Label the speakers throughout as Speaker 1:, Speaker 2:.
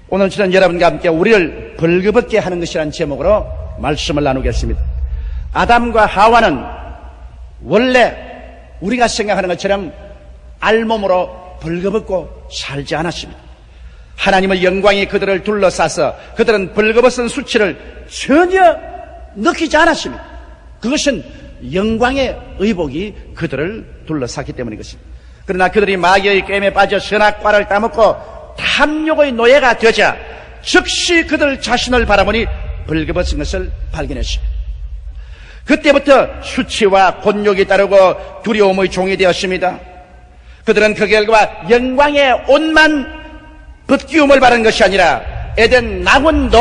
Speaker 1: 오늘 저는 여러분과 함께 우리를 벌거벗게 하는 것이라는 제목으로 말씀을 나누겠습니다. 아담과 하와는 원래 우리가 생각하는 것처럼 알몸으로 벌거벗고 살지 않았습니다. 하나님의 영광이 그들을 둘러싸서 그들은 벌거벗은 수치를 전혀 느끼지 않았습니다. 그것은 영광의 의복이 그들을 둘러쌌기 때문인 것입니다. 그러나 그들이 마귀의 꿰매에 빠져 선악과를 따먹고 탐욕의 노예가 되자 즉시 그들 자신을 바라보니 벌거벗은 것을 발견했습니다. 그때부터 수치와 곤욕이 따르고 두려움의 종이 되었습니다. 그들은 그 결과 영광의 옷만 벗기움을 바란 것이 아니라 에덴 낙원도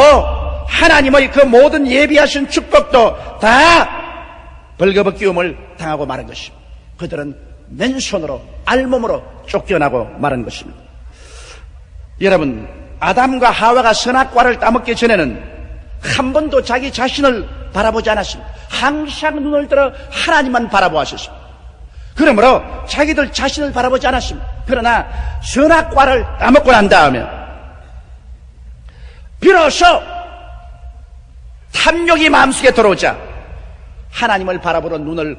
Speaker 1: 하나님의 그 모든 예비하신 축복도 다 벌거벗기움을 당하고 마는 것입니다. 그들은 맨손으로 알몸으로 쫓겨나고 마는 것입니다. 여러분, 아담과 하와가 선악과를 따먹기 전에는 한 번도 자기 자신을 바라보지 않았습니다. 항상 눈을 들어 하나님만 바라보았습니다. 그러므로 자기들 자신을 바라보지 않았습니다. 그러나 선악과를 따먹고 난 다음에 비로소 탐욕이 마음속에 들어오자 하나님을 바라보러 눈을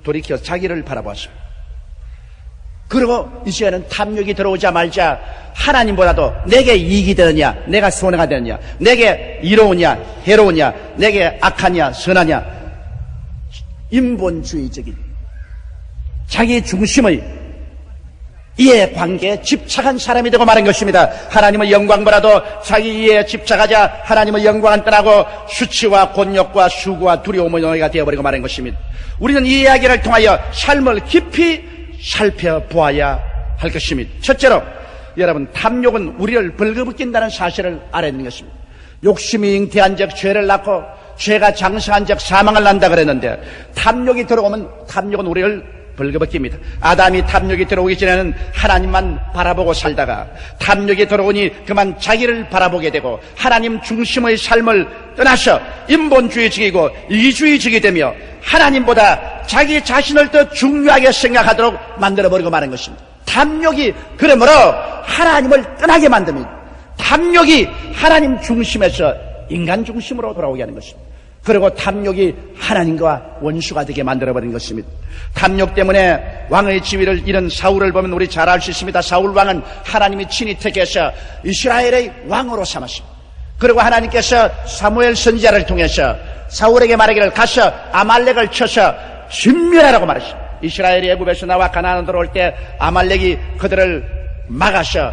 Speaker 1: 돌이켜 자기를 바라보았습니다. 그리고 이제는 탐욕이 들어오자 말자 하나님보다도 내게 이익이 되느냐, 내가 손해가 되느냐, 내게 이로우냐, 해로우냐, 내게 악하냐, 선하냐, 인본주의적인 자기 중심의 이해 관계에 집착한 사람이 되고 마는 것입니다. 하나님의 영광보다도 자기 이해에 집착하자 하나님의 영광은 떠나고 수치와 곤욕과 수고와 두려움의 노예가 되어버리고 마는 것입니다. 우리는 이 이야기를 통하여 삶을 깊이 살펴보아야 할 것입니다. 첫째로 여러분, 탐욕은 우리를 벌거벗긴다는 사실을 알아야 되는 것입니다. 욕심이 잉태한 적 죄를 낳고 죄가 장성한 적 사망을 난다 그랬는데 탐욕이 들어오면 탐욕은 우리를 벌거벗깁니다. 아담이 탐욕이 들어오기 전에는 하나님만 바라보고 살다가 탐욕이 들어오니 그만 자기를 바라보게 되고 하나님 중심의 삶을 떠나서 인본주의적이고 이기주의적이 되며 하나님보다 자기 자신을 더 중요하게 생각하도록 만들어버리고 마는 것입니다. 탐욕이 그러므로 하나님을 떠나게 만듭니다. 탐욕이 하나님 중심에서 인간 중심으로 돌아오게 하는 것입니다. 그리고 탐욕이 하나님과 원수가 되게 만들어버린 것입니다. 탐욕 때문에 왕의 지위를 잃은 사울을 보면 우리 잘 알 수 있습니다. 사울 왕은 하나님이 친히 택해서 이스라엘의 왕으로 삼았습니다. 그리고 하나님께서 사무엘 선지자를 통해서 사울에게 말하기를 가서 아말렉을 쳐서 진멸하라고 말했습니다. 이스라엘이 애굽에서 나와 가나안으로 들어올 때 아말렉이 그들을 막아서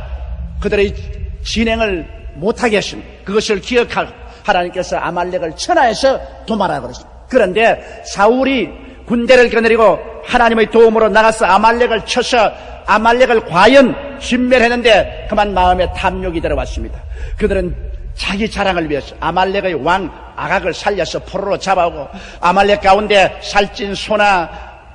Speaker 1: 그들의 진행을 못하게 했습니다. 그것을 기억하고 하나님께서 아말렉을 천하에서 도말하라고 그랬습니다. 그런데 사울이 군대를 거느리고 하나님의 도움으로 나가서 아말렉을 쳐서 아말렉을 과연 진멸했는데 그만 마음에 탐욕이 들어왔습니다. 그들은 자기 자랑을 위해서 아말렉의 왕 아각을 살려서 포로로 잡아오고 아말렉 가운데 살찐 소나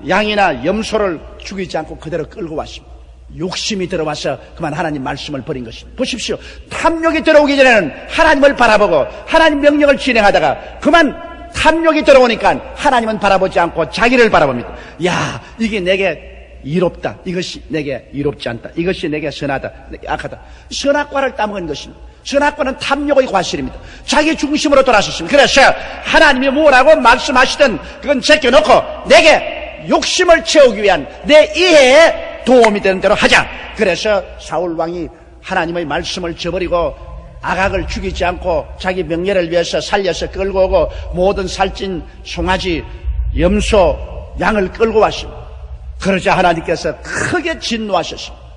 Speaker 1: 양이나 염소를 죽이지 않고 그대로 끌고 왔습니다. 욕심이 들어와서 그만 하나님 말씀을 버린 것입니다. 보십시오. 탐욕이 들어오기 전에는 하나님을 바라보고 하나님 명령을 진행하다가 그만 탐욕이 들어오니까 하나님은 바라보지 않고 자기를 바라봅니다. 야, 이게 내게 이롭다. 이것이 내게 이롭지 않다. 이것이 내게 선하다. 내게 악하다. 선악과를 따먹은 것입니다. 선악과는 탐욕의 과실입니다. 자기 중심으로 돌아섰습니다. 그래서 하나님이 뭐라고 말씀하시든 그건 제껴놓고 내게 욕심을 채우기 위한 내 이해에 도움이 되는 대로 하자. 그래서 사울 왕이 하나님의 말씀을 저버리고 아각을 죽이지 않고 자기 명예를 위해서 살려서 끌고 오고 모든 살찐 송아지, 염소, 양을 끌고 왔습니다. 그러자 하나님께서 크게 진노하셨습니다.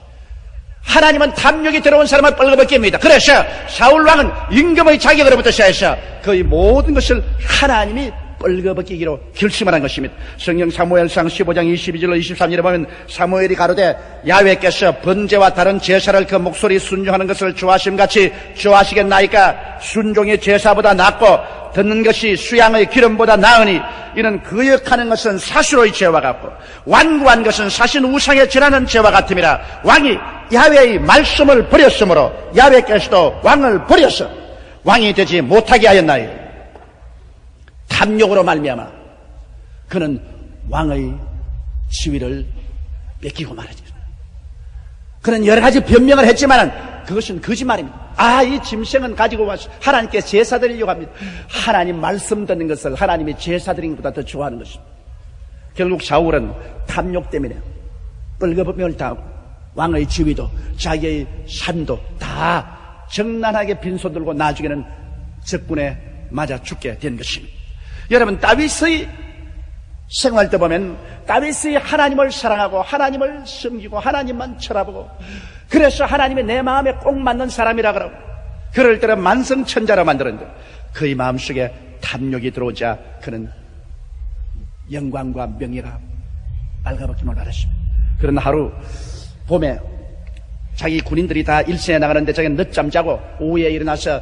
Speaker 1: 하나님은 탐욕이 들어온 사람을 벌거벗깁니다. 그래서 사울 왕은 임금의 자격으로부터 시작해서 거의 모든 것을 하나님이 벌거벗기기로 결심을 한 것입니다. 성경 사무엘상 15장 22절로 23절에 보면 사무엘이 가로되 야훼께서 번제와 다른 제사를 그 목소리 순종하는 것을 좋아하심같이 좋아하시겠나이까? 순종이 제사보다 낫고 듣는 것이 수양의 기름보다 나으니 이는 거역하는 것은 사수로의 죄와 같고 완고한 것은 사신 우상에 절하는 죄와 같음이라. 왕이 야훼의 말씀을 버렸으므로 야훼께서도 왕을 버려서 왕이 되지 못하게 하였나이다. 탐욕으로 말미암아 그는 왕의 지위를 뺏기고 말았죠. 그는 여러 가지 변명을 했지만 그것은 거짓말입니다. 이 짐승은 가지고 와서 하나님께 제사 드리려고 합니다. 하나님 말씀 듣는 것을 하나님이 제사 드리는 것보다 더 좋아하는 것입니다. 결국 사울은 탐욕 때문에 뻘거벗음을 당하고 왕의 지위도 자기의 삶도 다 정난하게 빈손 들고 나중에는 적군에 맞아 죽게 된 것입니다. 여러분, 다윗의 생활도 보면 다윗이 하나님을 사랑하고 하나님을 섬기고 하나님만 쳐다보고, 그래서 하나님이 내 마음에 꼭 맞는 사람이라 그러고 그럴 때는 만성천자로 만들었는데 그의 마음속에 탐욕이 들어오자 그는 영광과 명예가 빨가벗김을 받았습니다. 그런 하루 봄에 자기 군인들이 다 일선에 나가는데 자기는 늦잠 자고 오후에 일어나서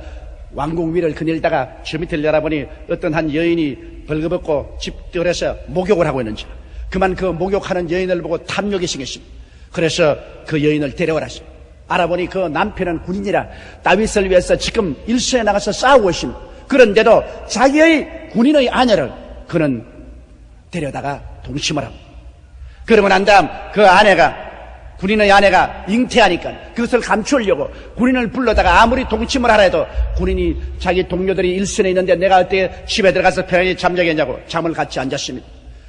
Speaker 1: 왕궁 위를 거닐다가 저 밑을 내다보니 어떤 한 여인이 벌거벗고 집들에서 목욕을 하고 있는지, 그만 그 목욕하는 여인을 보고 탐욕이 생겼습니다. 그래서 그 여인을 데려오라서 알아보니 그 남편은 군인이라 다윗을 위해서 지금 일선에 나가서 싸우고 있습니다. 그런데도 자기의 군인의 아내를 그는 데려다가 동침을 하고, 그러고 난 다음 그 아내가, 군인의 아내가 잉태하니까 그것을 감추려고 군인을 불러다가 아무리 동침을 하라 해도 군인이 자기 동료들이 일선에 있는데 내가 어떻게 집에 들어가서 편안히 잠자겠냐고 잠을 같이 앉았습니다.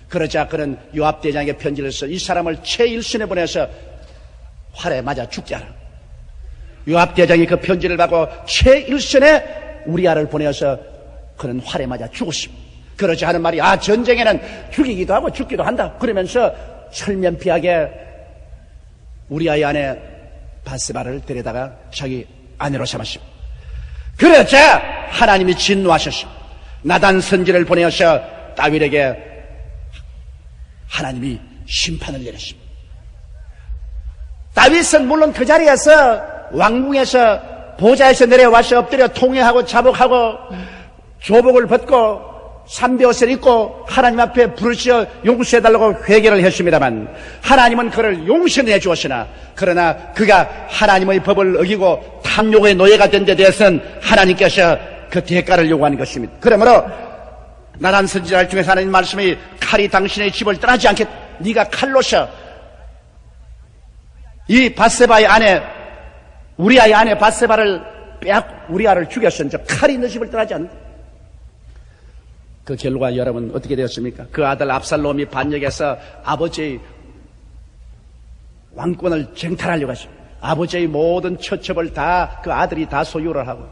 Speaker 1: 그러자 그는 요압 대장에게 편지를 써 이 사람을 최일선에 보내서 활에 맞아 죽게 하라. 요압 대장이 그 편지를 받고 최일선에 우리아를 보내서 그는 활에 맞아 죽었습니다. 그러자 하는 말이 전쟁에는 죽이기도 하고 죽기도 한다. 그러면서 철면피하게 우리아의 아내 바세바를 데려다가 자기 아내로 삼았습니다. 그러자 하나님이 진노하셨습니다. 나단 선지를 보내어서 다윗에게 하나님이 심판을 내렸습니다. 다윗은 물론 그 자리에서 왕궁에서 보좌에서 내려와서 엎드려 통회하고 자복하고 조복을 벗고 삼배옷을 입고 하나님 앞에 부르짖어 용서해달라고 회개를 했습니다만 하나님은 그를 용서해 주었으나, 그러나 그가 하나님의 법을 어기고 탐욕의 노예가 된 데 대해서는 하나님께서 그 대가를 요구하는 것입니다. 그러므로 나단 선지자를 중에서 하나님 말씀이 칼이 당신의 집을 떠나지 않겠다. 네가 칼로서 이 바세바의 아내, 우리아의 아내 바세바를 빼앗고 우리아를 죽였으니 저 칼이 너 집을 떠나지 않는다. 그 결과 여러분 어떻게 되었습니까? 그 아들 압살롬이 반역해서 아버지의 왕권을 쟁탈하려고 했습니다. 아버지의 모든 처첩을 다 그 아들이 다 소유를 하고,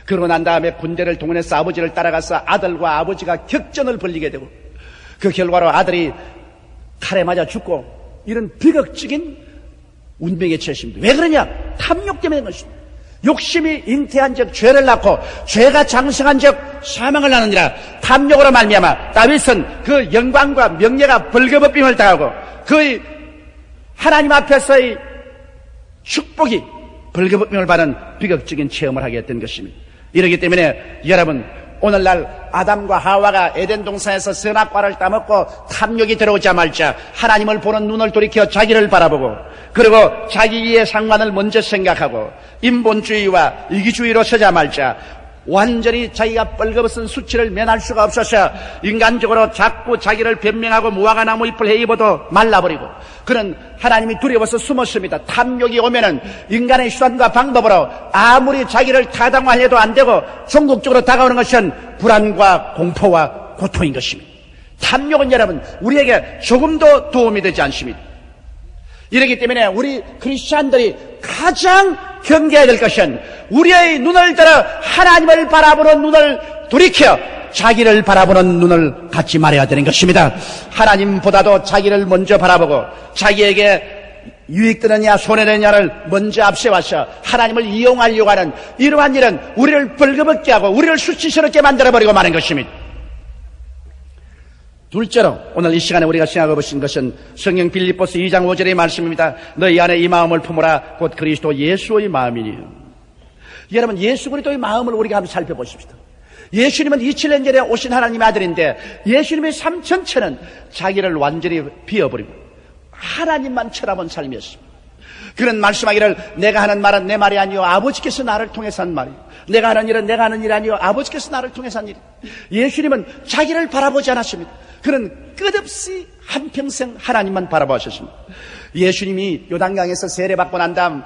Speaker 1: 그러고 난 다음에 군대를 동원해서 아버지를 따라가서 아들과 아버지가 격전을 벌이게 되고, 그 결과로 아들이 칼에 맞아 죽고, 이런 비극적인 운명에 처했습니다. 왜 그러냐? 탐욕 때문에 그런 것입니다. 욕심이 잉태한 적 죄를 낳고 죄가 장성한 적 사망을 낳느니라. 탐욕으로 말미암아 다윗은 그 영광과 명예가 벌거벗김을 당하고 그 하나님 앞에서의 축복이 벌거벗김을 받은 비극적인 체험을 하게 된 것입니다. 이러기 때문에 여러분, 오늘날 아담과 하와가 에덴 동산에서 선악과를 따먹고 탐욕이 들어오자 말자 하나님을 보는 눈을 돌이켜 자기를 바라보고, 그리고 자기의 상관을 먼저 생각하고 인본주의와 이기주의로 서자 말자 완전히 자기가 뻘거벗은 수치를 면할 수가 없어서 인간적으로 자꾸 자기를 변명하고 무화과 나무 잎을 헤입어도 말라버리고, 그런 하나님이 두려워서 숨었습니다. 탐욕이 오면은 인간의 수단과 방법으로 아무리 자기를 타당화해도 안 되고 종국적으로 다가오는 것은 불안과 공포와 고통인 것입니다. 탐욕은 여러분 우리에게 조금도 도움이 되지 않습니다. 이렇기 때문에 우리 크리스찬들이 가장 경계해야 될 것은 우리의 눈을 들어 하나님을 바라보는 눈을 돌이켜 자기를 바라보는 눈을 갖지 말아야 되는 것입니다. 하나님보다도 자기를 먼저 바라보고 자기에게 유익되느냐 손해되느냐를 먼저 앞세워서 하나님을 이용하려고 하는 이러한 일은 우리를 벌거벗게 하고 우리를 수치스럽게 만들어버리고 마는 것입니다. 둘째로 오늘 이 시간에 우리가 생각해 보신 것은 성경 빌립보서 2장 5절의 말씀입니다. 너희 안에 이 마음을 품으라 곧 그리스도 예수의 마음이니. 여러분, 예수 그리스도의 마음을 우리가 한번 살펴보십시다. 예수님은 2000년 전에 오신 하나님의 아들인데 예수님의 삶 전체는 자기를 완전히 비워버리고 하나님만 쳐다본 삶이었습니다. 그런 말씀하기를 내가 하는 말은 내 말이 아니요 아버지께서 나를 통해서 한 말이요, 내가 하는 일은 내가 하는 일이 아니요 아버지께서 나를 통해서 한 일이요. 예수님은 자기를 바라보지 않았습니다. 그는 끝없이 한평생 하나님만 바라보셨습니다. 예수님이 요단강에서 세례받고 난 다음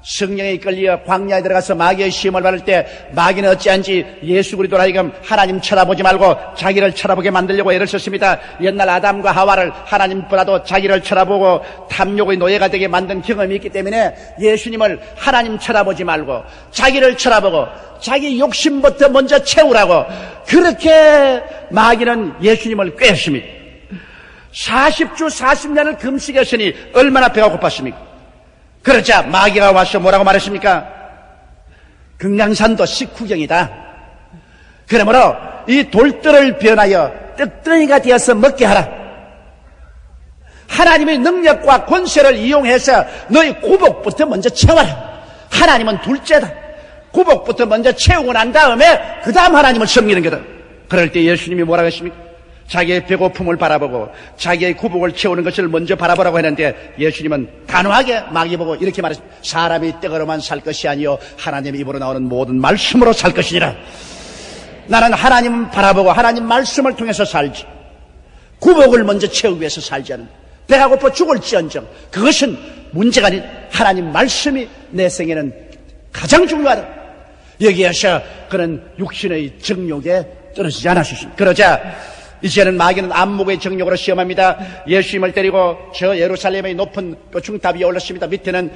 Speaker 1: 성령에 이끌려 광야에 들어가서 마귀의 시험을 받을 때 마귀는 어찌한지 예수 그리스도로 하여금 하나님 쳐다보지 말고 자기를 쳐다보게 만들려고 애를 썼습니다. 옛날 아담과 하와를 하나님보다도 자기를 쳐다보고 탐욕의 노예가 되게 만든 경험이 있기 때문에 예수님을 하나님 쳐다보지 말고 자기를 쳐다보고 자기 욕심부터 먼저 채우라고 그렇게 마귀는 예수님을 꾀했습니다. 40주 40년을 금식했으니 얼마나 배가 고팠습니까? 그러자 마귀가 와서 뭐라고 말했습니까? 금강산도 식후경이다. 그러므로 이 돌들을 변하여 떡덩이가 되어서 먹게 하라. 하나님의 능력과 권세를 이용해서 너희 구복부터 먼저 채워라. 하나님은 둘째다. 구복부터 먼저 채우고 난 다음에 그 다음 하나님을 섬기는 거다. 그럴 때 예수님이 뭐라고 했습니까? 자기의 배고픔을 바라보고 자기의 구복을 채우는 것을 먼저 바라보라고 했는데 예수님은 단호하게 마귀 보고 이렇게 말했습니다. 사람이 떡으로만 살 것이 아니요 하나님의 입으로 나오는 모든 말씀으로 살 것이니라. 나는 하나님 바라보고 하나님 말씀을 통해서 살지, 구복을 먼저 채우기 위해서 살지 않은, 배가 고파 죽을지언정 그것은 문제가 아닌 하나님 말씀이 내 생에는 가장 중요하다. 여기에서 그는 육신의 정욕에 떨어지지 않았습니다. 그러자 이제는 마귀는 안목의 정욕으로 시험합니다. 예수님을 데리고 저 예루살렘의 높은 뼈충탑 위에 올랐습니다. 밑에는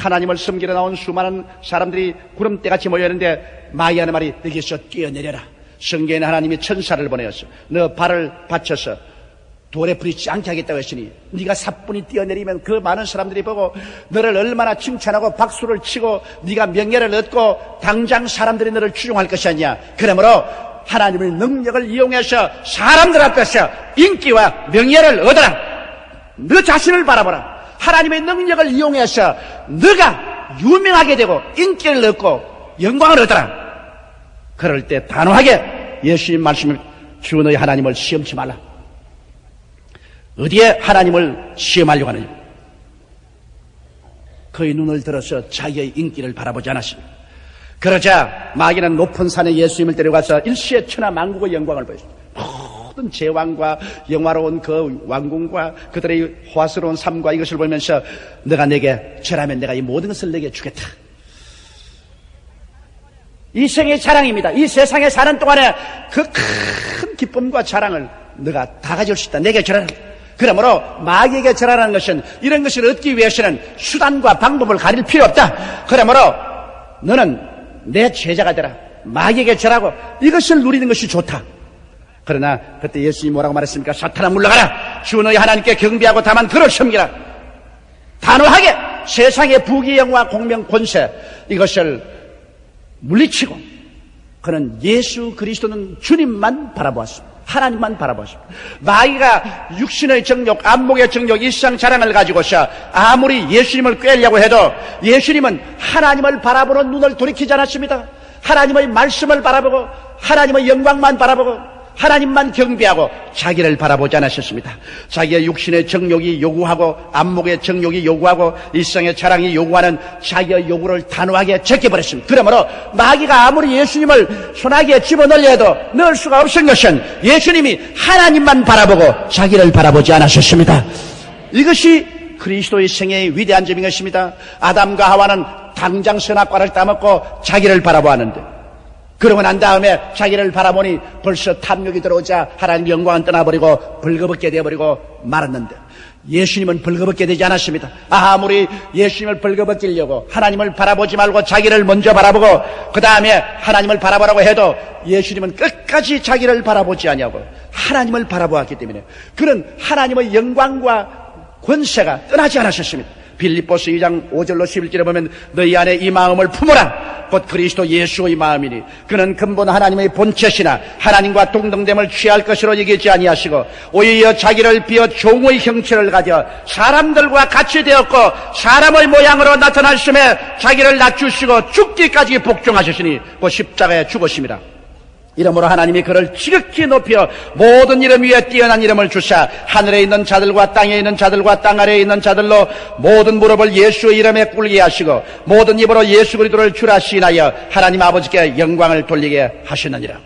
Speaker 1: 하나님을 섬기러 나온 수많은 사람들이 구름대같이 모여있는데 마귀 하는 말이 여기서 뛰어내려라. 성경에는 하나님이 천사를 보내었어. 너 발을 받쳐서 돌에 부딪히지 않게 하겠다고 했으니 네가 사뿐히 뛰어내리면 그 많은 사람들이 보고 너를 얼마나 칭찬하고 박수를 치고 네가 명예를 얻고 당장 사람들이 너를 추종할 것이 아니냐. 그러므로 하나님의 능력을 이용해서 사람들 앞에서 인기와 명예를 얻어라. 너 자신을 바라보라. 하나님의 능력을 이용해서 너가 유명하게 되고 인기를 얻고 영광을 얻어라. 그럴 때 단호하게 예수님 말씀을 주 너희 하나님을 시험치 말라. 어디에 하나님을 시험하려고 하느냐? 그의 눈을 들어서 자기의 인기를 바라보지 않았습니다. 그러자 마귀는 높은 산에 예수님을 데려가서 일시에 천하만국의 영광을 보였습니다. 모든 제왕과 영화로운 그 왕궁과 그들의 호화스러운 삶과 이것을 보면서 너가 내게 절하면 내가 이 모든 것을 내게 주겠다. 이 생의 자랑입니다. 이 세상에 사는 동안에 그 큰 기쁨과 자랑을 너가 다 가질 수 있다. 내게 절하라. 그러므로 마귀에게 절하라는 것은 이런 것을 얻기 위해서는 수단과 방법을 가릴 필요 없다. 그러므로 너는 내 제자가 되라. 마귀에게 절하고 이것을 누리는 것이 좋다. 그러나 그때 예수님이 뭐라고 말했습니까? 사탄아 물러가라. 주 너희 하나님께 경배하고 다만 그를 섬기라. 단호하게 세상의 부귀영화 공명 권세 이것을 물리치고 그는 예수 그리스도는 주님만 바라보았습니다. 하나님만 바라보았습니다. 마귀가 육신의 정욕, 안목의 정욕, 일상 자랑을 가지고서 아무리 예수님을 꾀려고 해도 예수님은 하나님을 바라보는 눈을 돌이키지 않았습니다. 하나님의 말씀을 바라보고 하나님의 영광만 바라보고 하나님만 경배하고 자기를 바라보지 않으셨습니다. 자기의 육신의 정욕이 요구하고 안목의 정욕이 요구하고 일상의 자랑이 요구하는 자기의 요구를 단호하게 제껴버렸습니다. 그러므로 마귀가 아무리 예수님을 손아귀에 집어넣으려 해도 넣을 수가 없은 것은 예수님이 하나님만 바라보고 자기를 바라보지 않으셨습니다. 이것이 그리스도의 생애의 위대한 점인 것입니다. 아담과 하와는 당장 선악과를 따먹고 자기를 바라보았는데 그러고 난 다음에 자기를 바라보니 벌써 탐욕이 들어오자 하나님 영광은 떠나버리고 벌거벗게 되어버리고 말았는데 예수님은 벌거벗게 되지 않았습니다. 아무리 예수님을 벌거벗기려고 하나님을 바라보지 말고 자기를 먼저 바라보고 그 다음에 하나님을 바라보라고 해도 예수님은 끝까지 자기를 바라보지 아니하고 하나님을 바라보았기 때문에 그는 하나님의 영광과 권세가 떠나지 않으셨습니다. 빌립보서 2장 5절로 11절에 보면 너희 안에 이 마음을 품어라. 곧 그리스도 예수의 마음이니 그는 근본 하나님의 본체시나 하나님과 동등됨을 취할 것으로 여기지 아니하시고 오히려 자기를 비어 종의 형체를 가져 사람들과 같이 되었고 사람의 모양으로 나타나심에 자기를 낮추시고 죽기까지 복종하셨으니 곧 십자가에 죽으심이라. 이러므로 하나님이 그를 지극히 높여 모든 이름 위에 뛰어난 이름을 주사 하늘에 있는 자들과 땅에 있는 자들과 땅 아래에 있는 자들로 모든 무릎을 예수의 이름에 꿇게 하시고 모든 입으로 예수 그리스도를 주라 시인하여 하나님 아버지께 영광을 돌리게 하시느니라.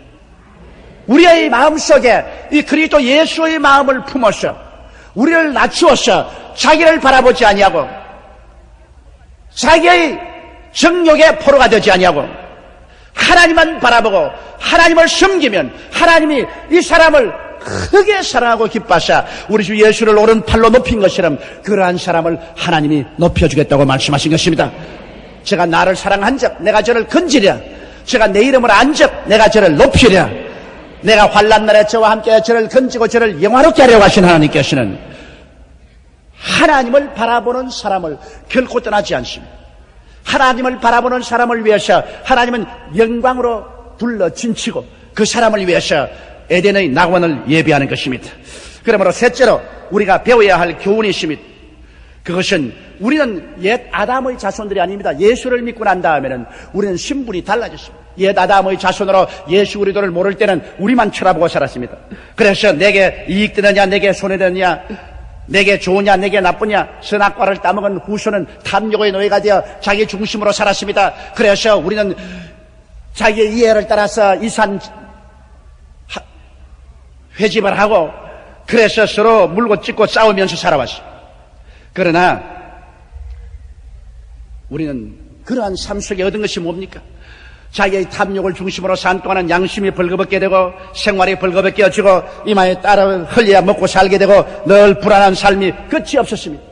Speaker 1: 우리의 마음속에 이 그리스도 예수의 마음을 품어서 우리를 낮추어서 자기를 바라보지 아니하고 자기의 정욕의 포로가 되지 아니하고 하나님만 바라보고 하나님을 섬기면 하나님이 이 사람을 크게 사랑하고 기뻐하사 우리 주 예수를 오른팔로 높인 것처럼 그러한 사람을 하나님이 높여주겠다고 말씀하신 것입니다. 제가 나를 사랑한 적 내가 저를 건지랴, 제가 내 이름을 안 적 내가 저를 높이랴, 내가 환난 날에 저와 함께 저를 건지고 저를 영화롭게 하려고 하신 하나님께서는 하나님을 바라보는 사람을 결코 떠나지 않습니다. 하나님을 바라보는 사람을 위해서 하나님은 영광으로 둘러 진치고 그 사람을 위해서 에덴의 낙원을 예비하는 것입니다. 그러므로 셋째로 우리가 배워야 할 교훈이 있습니다. 그것은 우리는 옛 아담의 자손들이 아닙니다. 예수를 믿고 난 다음에는 우리는 신분이 달라졌습니다. 옛 아담의 자손으로 예수 그리스도를 모를 때는 우리만 쳐다보고 살았습니다. 그래서 내게 이익 되느냐, 내게 손해되느냐, 내게 좋으냐, 내게 나쁘냐, 선악과를 따먹은 후손은 탐욕의 노예가 되어 자기 중심으로 살았습니다. 그래서 우리는 자기의 이해를 따라서 이산 회집을 하고 그래서 서로 물고 찢고 싸우면서 살아왔습니다. 그러나 우리는 그러한 삶 속에 얻은 것이 뭡니까? 자기의 탐욕을 중심으로 산 동안은 양심이 벌거벗게 되고 생활이 벌거벗겨지고 이마에 따라 흘려야 먹고 살게 되고 늘 불안한 삶이 끝이 없었습니다.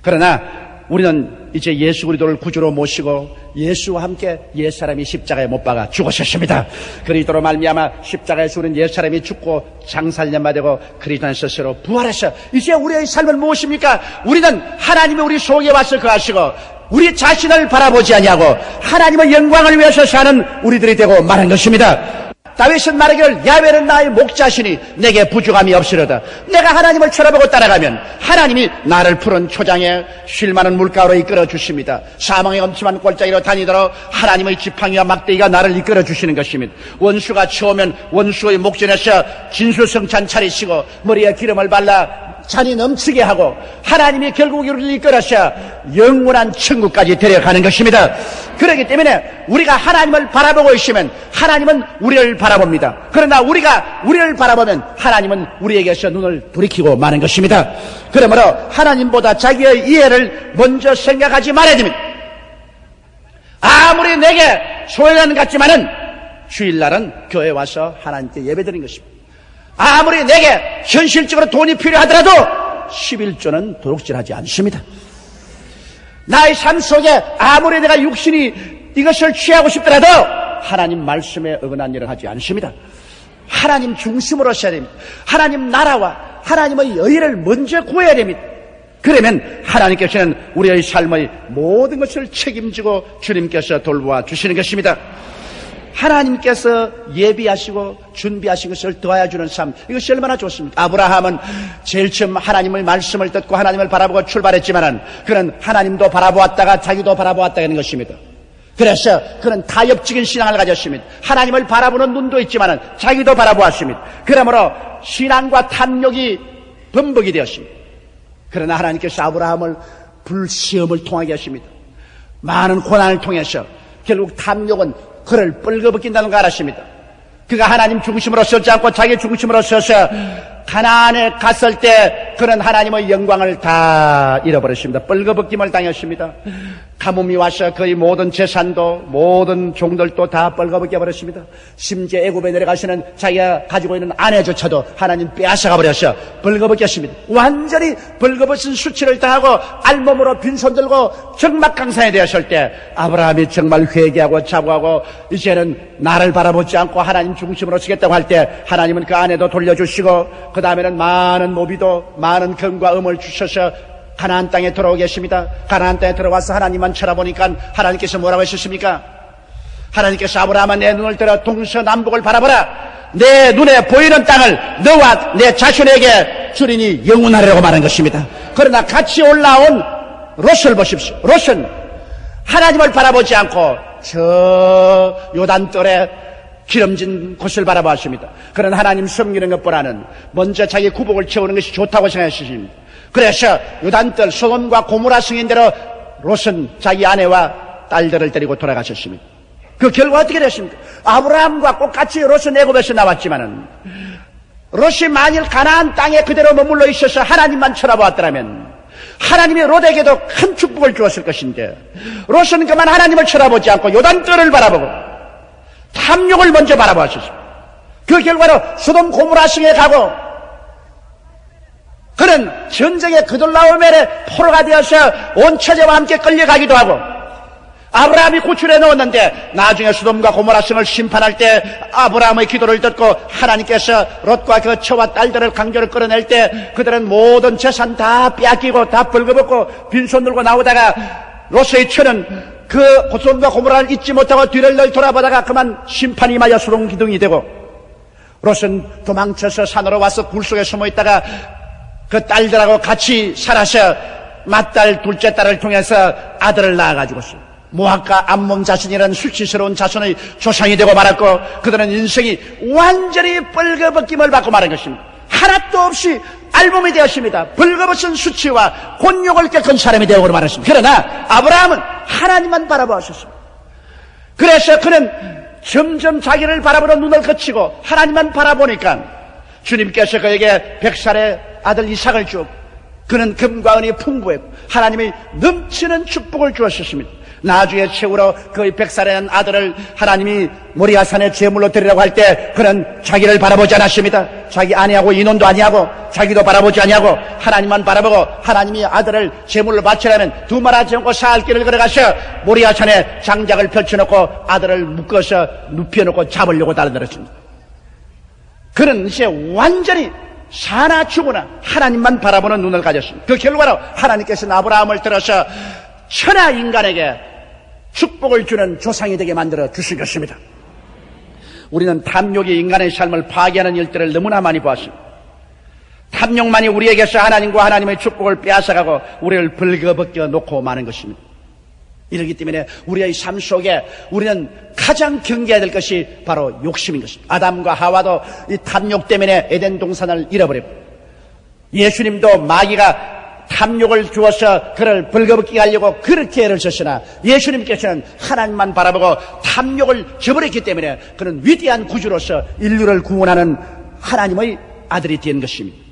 Speaker 1: 그러나 우리는 이제 예수 그리스도를 구주로 모시고 예수와 함께 옛사람이 십자가에 못 박아 죽으셨습니다. 그리스도로 말미암아 십자가에서 우리는 옛사람이 죽고 장살년마 되고 그리스도 안에서 스스로 부활해서 이제 우리의 삶은 무엇입니까? 우리는 하나님이 우리 속에 와서 거하시고 우리 자신을 바라보지 아니하고 하나님의 영광을 위해서 사는 우리들이 되고 말한 것입니다. 다윗은 말하기를 야훼는 나의 목자시니 내게 부족함이 없으려다. 내가 하나님을 쳐다보고 따라가면 하나님이 나를 푸른 초장에 쉴 만한 물가로 이끌어 주십니다. 사망의 엄침한 골짜기로 다니도록 하나님의 지팡이와 막대기가 나를 이끌어 주시는 것입니다. 원수가 쳐오면 원수의 목전에서 진수성찬 차리시고 머리에 기름을 발라 잔이 넘치게 하고 하나님이 결국 우리를 이끌어서 영원한 천국까지 데려가는 것입니다. 그렇기 때문에 우리가 하나님을 바라보고 있으면 하나님은 우리를 바라봅니다. 그러나 우리가 우리를 바라보면 하나님은 우리에게서 눈을 돌이키고 마는 것입니다. 그러므로 하나님보다 자기의 이해를 먼저 생각하지 말아야 됩니다. 아무리 내게 소외는 같지만은 주일날은 교회에 와서 하나님께 예배드리는 것입니다. 아무리 내게 현실적으로 돈이 필요하더라도 11조는 도둑질하지 않습니다. 나의 삶 속에 아무리 내가 육신이 이것을 취하고 싶더라도 하나님 말씀에 어긋난 일을 하지 않습니다. 하나님 중심으로 써야 됩니다. 하나님 나라와 하나님의 의를 먼저 구해야 됩니다. 그러면 하나님께서는 우리의 삶의 모든 것을 책임지고 주님께서 돌보아 주시는 것입니다. 하나님께서 예비하시고 준비하신 것을 더하여 주는 삶, 이것이 얼마나 좋습니까? 아브라함은 제일 처음 하나님의 말씀을 듣고 하나님을 바라보고 출발했지만은 그는 하나님도 바라보았다가 자기도 바라보았다 하는 것입니다. 그래서 그는 타협적인 신앙을 가졌습니다. 하나님을 바라보는 눈도 있지만은 자기도 바라보았습니다. 그러므로 신앙과 탐욕이 범벅이 되었습니다. 그러나 하나님께서 아브라함을 불시험을 통하게 하십니다. 많은 고난을 통해서 결국 탐욕은 그를 뻘거벗긴다는 걸 알았습니다. 그가 하나님 중심으로 서지 않고 자기 중심으로 서서 가나안에 갔을 때 그는 하나님의 영광을 다 잃어버렸습니다. 뻘거벗김을 당했습니다. 가뭄이 와서 그의 모든 재산도 모든 종들도 다 뻘거벗겨 버렸습니다. 심지어 애굽에 내려가서는 자기가 가지고 있는 아내조차도 하나님 빼앗아가 버려서 뻘거벗겼습니다. 완전히 벌거벗은 수치를 당하고 알몸으로 빈손 들고 적막강산에 되었을 때 아브라함이 정말 회개하고 자부하고 이제는 나를 바라보지 않고 하나님 중심으로 서겠다고 할 때 하나님은 그 아내도 돌려주시고 그 다음에는 많은 모비도 많은 금과 음을 주셔서 가나안 땅에 들어오게 했습니다. 가나안 땅에 들어와서 하나님만 쳐다보니까 하나님께서 뭐라고 하셨습니까? 하나님께서 아브라함아 내 눈을 들어 동서남북을 바라보라. 내 눈에 보이는 땅을 너와 내 자손에게 주리니 영원하리라고 말한 것입니다. 그러나 같이 올라온 롯을 보십시오. 롯은 하나님을 바라보지 않고 저 요단뜰에 기름진 곳을 바라보았습니다. 그런 하나님 섬기는 것보다는 먼저 자기 구복을 채우는 것이 좋다고 생각하십니다. 그래서 요단뜰 소돔과 고모라 성인대로 롯은 자기 아내와 딸들을 데리고 돌아가셨습니다. 그 결과 어떻게 됐습니까? 아브라함과 똑같이 롯은 애굽에서 나왔지만은 롯이 만일 가나안 땅에 그대로 머물러 있어서 하나님만 쳐다보았더라면 하나님이 롯에게도 큰 축복을 주었을 것인데 롯은 그만 하나님을 쳐다보지 않고 요단강을 바라보고 탐욕을 먼저 바라보았습니다. 그 결과로 소돔 고모라성에 가고 그는 전쟁의 그돌라오멜의 포로가 되어서 온 처제와 함께 끌려가기도 하고 아브라함이 구출해 놓았는데 나중에 소돔과 고모라성을 심판할 때 아브라함의 기도를 듣고 하나님께서 롯과 그 처와 딸들을 강제로 끌어낼 때 그들은 모든 재산 다 빼앗기고 다 벌거벗고 빈손 들고 나오다가 롯의 처는 그 소돔과 고모라를 잊지 못하고 뒤를 늘 돌아보다가 그만 심판이 임하여 소돔 기둥이 되고 롯은 도망쳐서 산으로 와서 굴 속에 숨어 있다가 그 딸들하고 같이 살아서 맏딸 둘째 딸을 통해서 아들을 낳아가지고서 모압과 암몬 자손이라는 수치스러운 자손의 조상이 되고 말았고 그들은 인생이 완전히 벌거벗김을 받고 말한 것입니다. 하나도 없이 알몸이 되었습니다. 벌거벗은 수치와 곤욕을 겪은 사람이 되고 말했습니다. 그러나 아브라함은 하나님만 바라보았습니다. 그래서 그는 점점 자기를 바라보는 눈을 거치고 하나님만 바라보니까 주님께서 그에게 100살의 아들 이삭을 주었고 그는 금과 은이 풍부했고 하나님이 넘치는 축복을 주었습니다. 나중에 최후로 그 100살의 아들을 하나님이 모리아산의 제물로 드리라고 할 때 그는 자기를 바라보지 않았습니다. 자기 아내하고 인혼도 아니하고 자기도 바라보지 아니하고 하나님만 바라보고 하나님이 아들을 제물로 바치려면 두말하지 않고 사흘 길을 걸어가서 모리아산에 장작을 펼쳐놓고 아들을 묶어서 눕혀놓고 잡으려고 달려들었습니다. 그는 이제 완전히 사나 죽으나 하나님만 바라보는 눈을 가졌습니다. 그 결과로 하나님께서는 아브라함을 들어서 천하 인간에게 축복을 주는 조상이 되게 만들어 주신 것입니다. 우리는 탐욕이 인간의 삶을 파괴하는 일들을 너무나 많이 보았습니다. 탐욕만이 우리에게서 하나님과 하나님의 축복을 빼앗아가고 우리를 벌거벗겨 놓고 마는 것입니다. 이러기 때문에 우리의 삶 속에 우리는 가장 경계해야 될 것이 바로 욕심인 것입니다. 아담과 하와도 이 탐욕 때문에 에덴 동산을 잃어버렸고 예수님도 마귀가 탐욕을 주어서 그를 벌거벗게 하려고 그렇게 애를 썼으나 예수님께서는 하나님만 바라보고 탐욕을 저버렸기 때문에 그는 위대한 구주로서 인류를 구원하는 하나님의 아들이 된 것입니다.